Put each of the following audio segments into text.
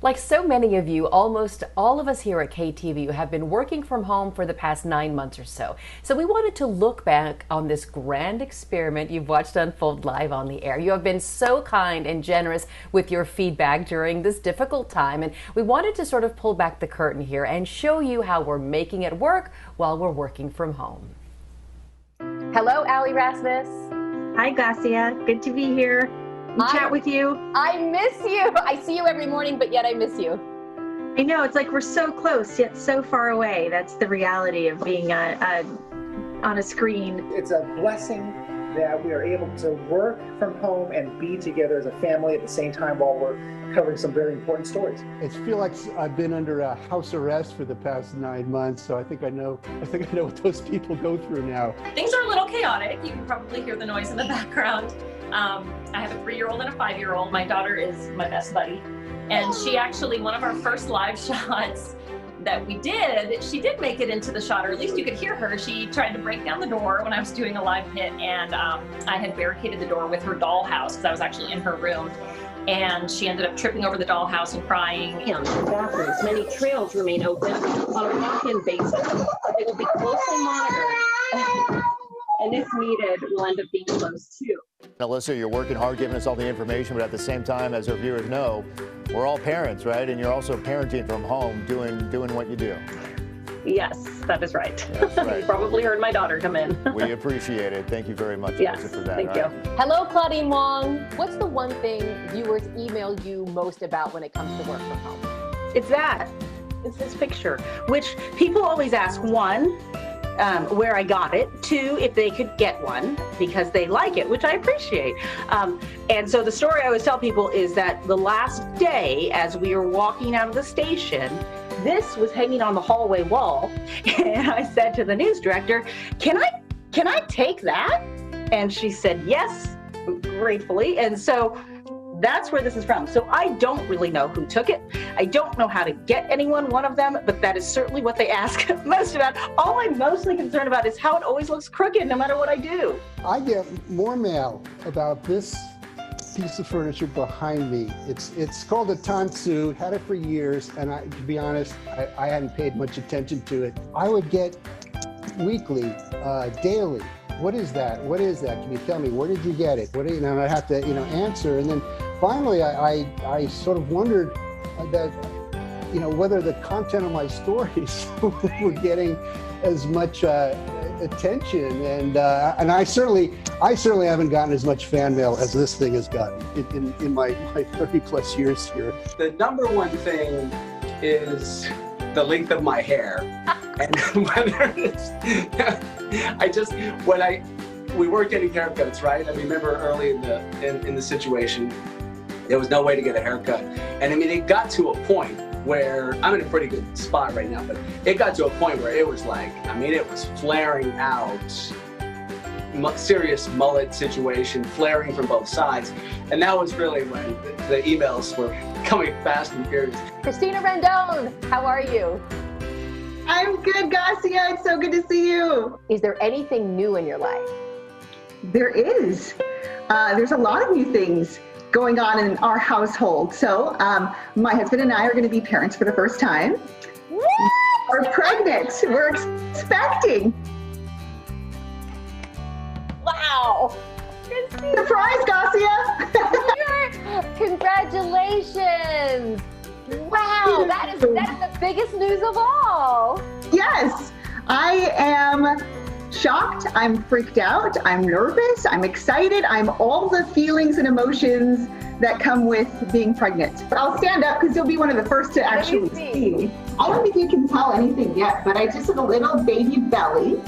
Like so many of you, almost all of us here at KTVU have been working from home for the past 9 months or so. So we wanted to look back on this grand experiment you've watched unfold live on the air. You have been so kind and generous with your feedback during this difficult time, and we wanted to sort of pull back the curtain here and show you how we're making it work while we're working from home. Hello, Allie Rasmus. Hi, Garcia. Good to be here. Chat with you. I miss you. I see you every morning, but yet I miss you. I know, it's like we're so close yet so far away. That's the reality of being on a screen. It's a blessing that we are able to work from home and be together as a family at the same time while we're covering some very important stories. I feel like I've been under a house arrest for the past 9 months, so I think I know what those people go through now. Things are a little chaotic. You can probably hear the noise in the background. I have a 3-year-old and a 5-year-old. My daughter is my best buddy. And she actually, one of our first live shots that we did, she did make it into the shot, or at least you could hear her. She tried to break down the door when I was doing a live hit, and I had barricaded the door with her dollhouse because I was actually in her room. And she ended up tripping over the dollhouse and crying. Bathrooms, many trails remain open on a walk-in basis. They will be closely monitored, and if needed, will end up being closed too. Alyssa, you're working hard giving us all the information, but at the same time, as our viewers know, we're all parents, right? And you're also parenting from home, doing what you do. Yes, that is right. That's right. You probably heard my daughter come in. We appreciate it. Thank you very much, Yes, Alyssa, for that. thank you. Hello, Claudine Wong. What's the one thing viewers email you most about when it comes to work from home? It's that. It's this picture, which people always ask, one, where I got it, two, if they could get one because they like it, which I appreciate. And so the story I always tell people is that the last day, as we were walking out of the station, this was hanging on the hallway wall, and I said to the news director, can I take that? And she said yes, gratefully. And so that's where this is from. So I don't really know who took it. I don't know how to get anyone one of them, but that is certainly what they ask most about. All I'm mostly concerned about is how it always looks crooked no matter what I do. I get more mail about this piece of furniture behind me. It's called a tansu, had it for years, and to be honest, I hadn't paid much attention to it. I would get weekly, daily. What is that? What is that? Can you tell me? Where did you get it? And I have to, answer. And then finally, I sort of wondered that, whether the content of my stories were getting as much attention. And I certainly haven't gotten as much fan mail as this thing has gotten in my 30 plus years here. The number one thing is the length of my hair. And whether it's, we weren't getting haircuts, right? I remember early in the situation, there was no way to get a haircut. And I mean, it got to a point where, I'm in a pretty good spot right now, but it got to a point where it was like, it was flaring out, serious mullet situation, flaring from both sides. And that was really when the emails were coming fast and furious. Christina Rendon, how are you? I'm good, Garcia. It's so good to see you. Is there anything new in your life? There is. There's a lot of new things going on in our household. So my husband and I are going to be parents for the first time. Woo! We're pregnant. We're expecting. Wow. Surprise, Garcia. Congratulations. Wow, that is the biggest news of all. Yes, I am shocked. I'm freaked out. I'm nervous. I'm excited. I'm all the feelings and emotions that come with being pregnant. But I'll stand up because you'll be one of the first to actually see. I don't think you can tell anything yet, but I just have a little baby belly.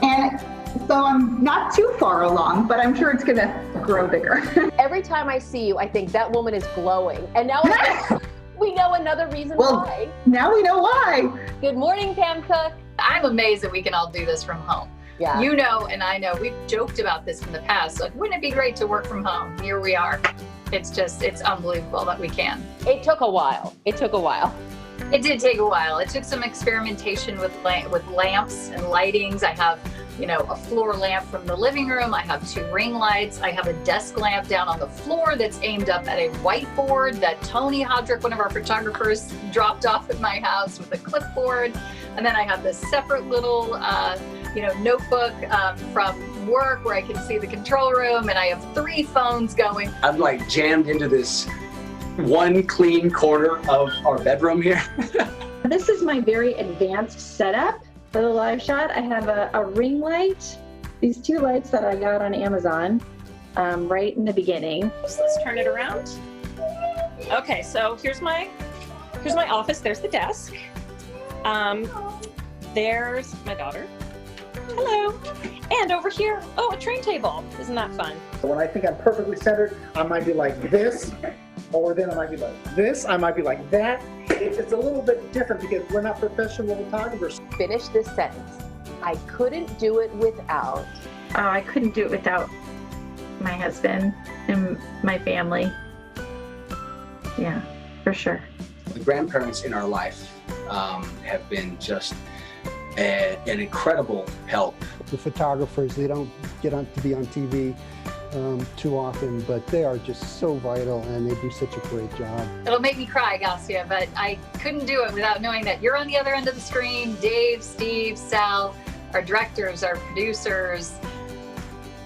And so I'm not too far along, but I'm sure it's going to grow bigger. Every time I see you, I think that woman is glowing. And now we know another reason why. Now we know why. Good morning, Pam Cook. I'm amazed that we can all do this from home. Yeah. You know, and I know, we've joked about this in the past. Like, wouldn't it be great to work from home? Here we are. It's unbelievable that we can. It took a while. It It did take a while. It took some experimentation with lamps and lightings. I have you know, a floor lamp from the living room. I have 2 ring lights. I have a desk lamp down on the floor that's aimed up at a whiteboard that Tony Hodrick, one of our photographers, dropped off at my house with a clipboard. And then I have this separate little, you know, notebook from work where I can see the control room, and I have 3 phones going. I'm like jammed into this one clean corner of our bedroom here. This is my very advanced setup for the live shot. I have a ring light, these 2 lights that I got on Amazon right in the beginning. So let's turn it around. Okay, so here's my office. There's the desk. There's my daughter. Hello. And over here, oh, a train table. Isn't that fun? When I think I'm perfectly centered, I might be like this, or then I might be like this, I might be like that. It's a little bit different because we're not professional photographers. Finish this sentence. I couldn't do it without. I couldn't do it without my husband and my family. Yeah, for sure. The grandparents in our life have been just an incredible help. The photographers, they don't get to be on TV too often, but they are just so vital and they do such a great job. It'll make me cry, Gassia, but I couldn't do it without knowing that you're on the other end of the screen. Dave, Steve, Sal, our directors, our producers,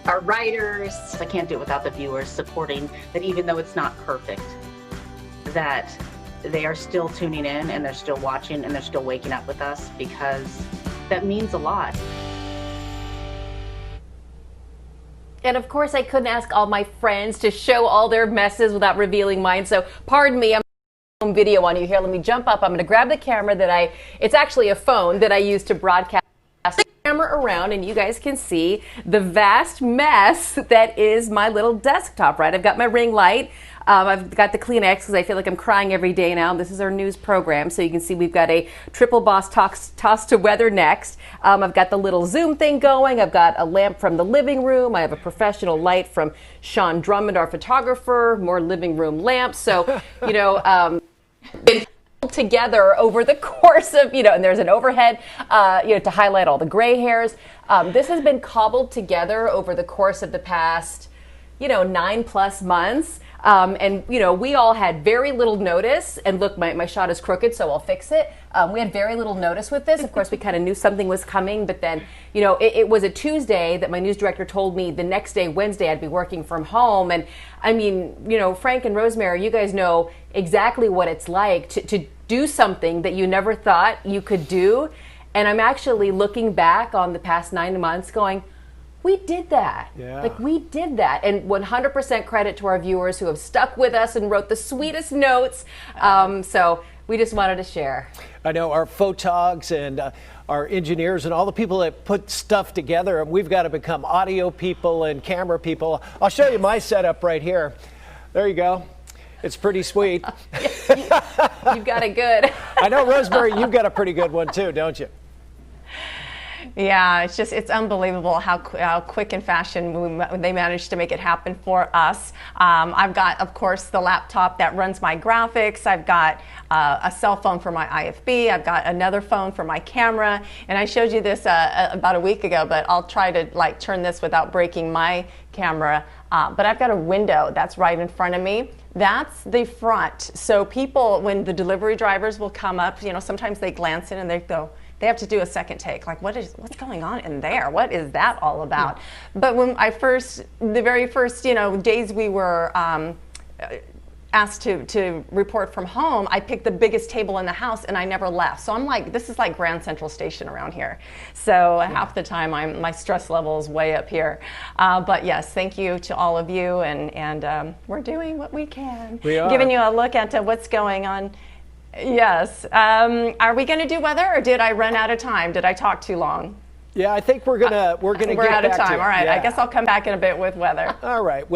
our writers. I can't do it without the viewers supporting that, even though it's not perfect, that they are still tuning in and they're still watching and they're still waking up with us, because that means a lot. And of course, I couldn't ask all my friends to show all their messes without revealing mine. So pardon me, I'm home video on you here. Let me jump up. I'm going to grab the camera it's actually a phone that I use to broadcast the camera around, and you guys can see the vast mess that is my little desktop, right? I've got my ring light. I've got the Kleenex because I feel like I'm crying every day now. This is our news program, so you can see we've got a triple boss toss to weather next. I've got the little Zoom thing going. I've got a lamp from the living room. I have a professional light from Sean Drummond, our photographer, more living room lamps. So, you know, been pulled together over the course of, you know, and there's an overhead, you know, to highlight all the gray hairs. This has been cobbled together over the course of the past, you know, 9+ months. And, you know, we all had very little notice. And look, my shot is crooked, so I'll fix it. We had very little notice with this. Of course, we kind of knew something was coming. But then, you know, it was a Tuesday that my news director told me the next day, Wednesday, I'd be working from home. And I mean, you know, Frank and Rosemary, you guys know exactly what it's like to do something that you never thought you could do. And I'm actually looking back on the past 9 months going, we did that. Yeah. Like, we did that. And 100% credit to our viewers who have stuck with us and wrote the sweetest notes. So we just wanted to share. I know our photogs and our engineers and all the people that put stuff together, and we've got to become audio people and camera people. I'll show you my setup right here. There you go. It's pretty sweet. You've got it good. I know, Rosemary, you've got a pretty good one too, don't you? Yeah, it's unbelievable how quick in fashion they managed to make it happen for us. I've got, of course, the laptop that runs my graphics. I've got a cell phone for my IFB. I've got another phone for my camera. And I showed you this about a week ago, but I'll try to turn this without breaking my camera. But I've got a window that's right in front of me. That's the front. So people, when the delivery drivers will come up, you know, sometimes they glance in and they go, they have to do a second take, like what's going on in there? What is that all about? But when the very first, you know, days we were asked to report from home, I picked the biggest table in the house and I never left. So I'm like, this is like Grand Central Station around here. So half the time my stress level is way up here. But yes, thank you to all of you, and we're doing what we can. We are. Giving you a look at what's going on. Yes. Are we going to do weather, or did I run out of time? Did I talk too long? Yeah, I think we're gonna we're get out of back to time. it. All right. Yeah. I guess I'll come back in a bit with weather. All right.